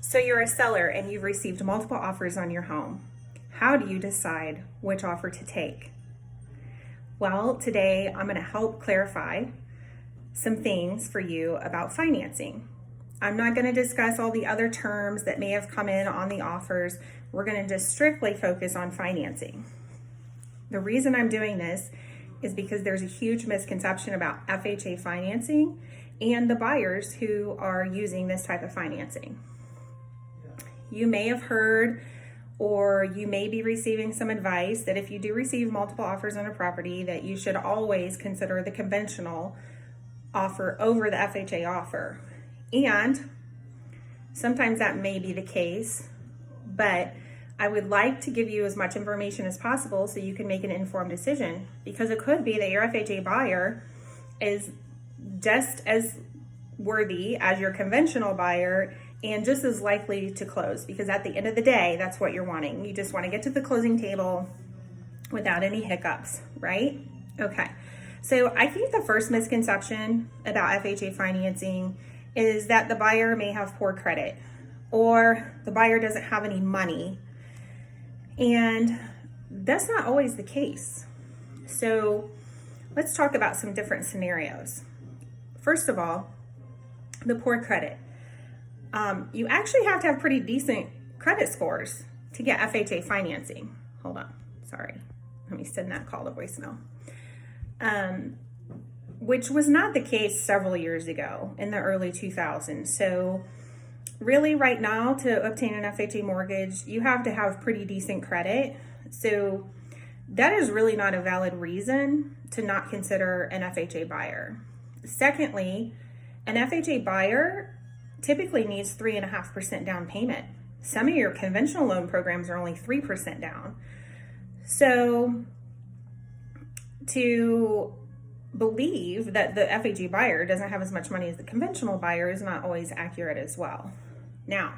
So you're a seller and you've received multiple offers on your home. How do you decide which offer to take? Well, today I'm going to help clarify some things for you about financing. I'm not going to discuss all the other terms that may have come in on the offers. We're going to just strictly focus on financing. The reason I'm doing this is because there's a huge misconception about FHA financing and the buyers who are using this type of financing. You may have heard or you may be receiving some advice that if you do receive multiple offers on a property, that you should always consider the conventional offer over the FHA offer. And sometimes that may be the case, but I would like to give you as much information as possible so you can make an informed decision, because it could be that your FHA buyer is just as worthy as your conventional buyer and just as likely to close, because at the end of the day, that's what you're wanting. You just want to get to the closing table without any hiccups, right? Okay. So I think the first misconception about FHA financing is that the buyer may have poor credit or the buyer doesn't have any money. And that's not always the case. So let's talk about some different scenarios. First of all, the poor credit. You actually have to have pretty decent credit scores to get FHA financing. Hold on, sorry. Let me send that call to voicemail. Which was not the case several years ago in the early 2000s. So really right now to obtain an FHA mortgage, you have to have pretty decent credit. So that is really not a valid reason to not consider an FHA buyer. Secondly, an FHA buyer typically needs 3.5% down payment. Some of your conventional loan programs are only 3% down. So to believe that the FHA buyer doesn't have as much money as the conventional buyer is not always accurate as well. Now,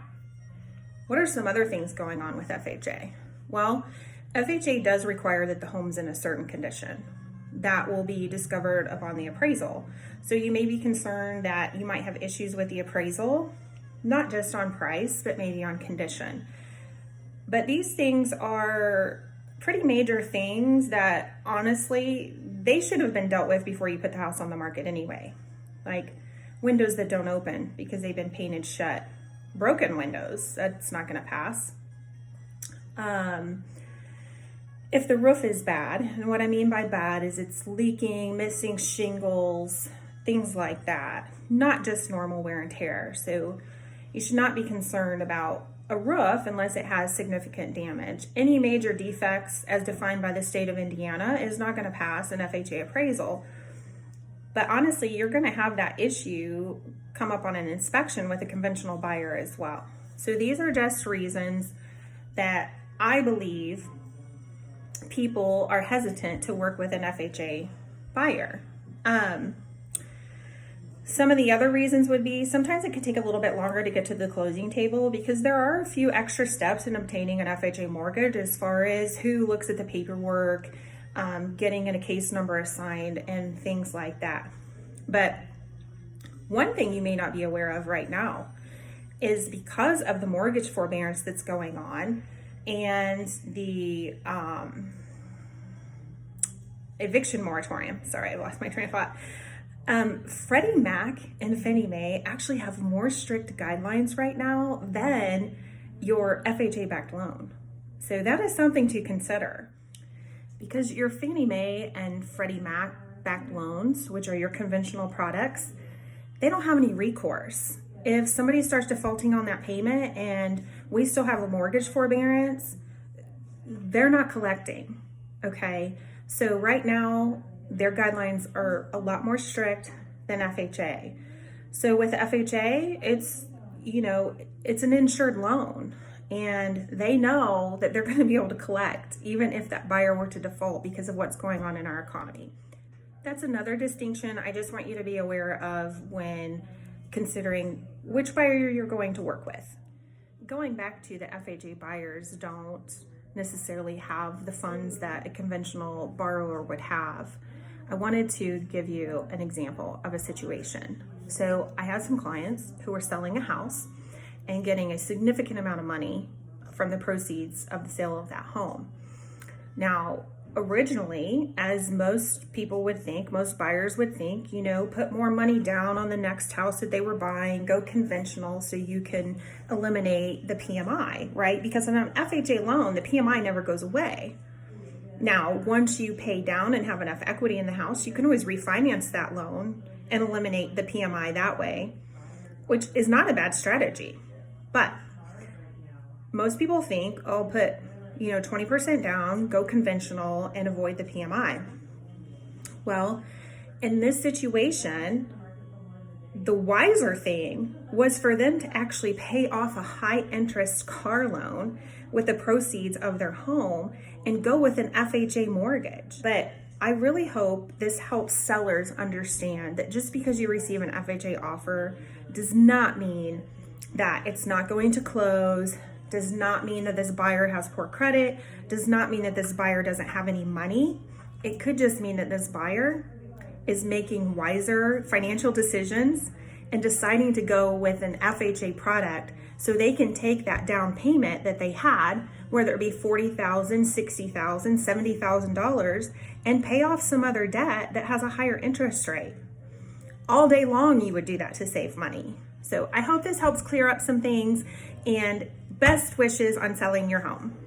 what are some other things going on with FHA? Well, FHA does require that the home's in a certain condition. That will be discovered upon the appraisal. So you may be concerned that you might have issues with the appraisal, not just on price, but maybe on condition. But these things are pretty major things that honestly, they should have been dealt with before you put the house on the market anyway. Like windows that don't open because they've been painted shut. Broken windows, that's not gonna pass. If the roof is bad, and what I mean by bad is it's leaking, missing shingles, things like that, not just normal wear and tear. So you should not be concerned about a roof unless it has significant damage. Any major defects as defined by the state of Indiana is not going to pass an FHA appraisal. But honestly, you're going to have that issue come up on an inspection with a conventional buyer as well. So these are just reasons that I believe people are hesitant to work with an FHA buyer. Some of the other reasons would be sometimes it could take a little bit longer to get to the closing table because there are a few extra steps in obtaining an FHA mortgage as far as who looks at the paperwork, getting a case number assigned, and things like that. But one thing you may not be aware of right now is because of the mortgage forbearance that's going on and the eviction moratorium. Sorry, I lost my train of thought. Freddie Mac and Fannie Mae actually have more strict guidelines right now than your FHA-backed loan. So that is something to consider, because your Fannie Mae and Freddie Mac backed loans, which are your conventional products, they don't have any recourse. If somebody starts defaulting on that payment and we still have a mortgage forbearance, they're not collecting, okay? So right now, their guidelines are a lot more strict than FHA. So with FHA, it's an insured loan, and they know that they're going to be able to collect even if that buyer were to default because of what's going on in our economy. That's another distinction I just want you to be aware of when considering which buyer you're going to work with. Going back to the FHA buyers don't necessarily have the funds that a conventional borrower would have. I wanted to give you an example of a situation. So I had some clients who were selling a house, and getting a significant amount of money from the proceeds of the sale of that home. Now, originally, as most people would think, most buyers would think, put more money down on the next house that they were buying, go conventional so you can eliminate the PMI, right? Because on an FHA loan, the PMI never goes away. Now, once you pay down and have enough equity in the house, you can always refinance that loan and eliminate the PMI that way, which is not a bad strategy. But most people think, oh, put 20% down, go conventional, and avoid the PMI. Well, in this situation, the wiser thing was for them to actually pay off a high interest car loan with the proceeds of their home and go with an FHA mortgage. But I really hope this helps sellers understand that just because you receive an FHA offer does not mean that it's not going to close, does not mean that this buyer has poor credit, does not mean that this buyer doesn't have any money. It could just mean that this buyer is making wiser financial decisions and deciding to go with an FHA product so they can take that down payment that they had, whether it be $40,000, $60,000, $70,000, and pay off some other debt that has a higher interest rate. All day long, you would do that to save money. So I hope this helps clear up some things, and best wishes on selling your home.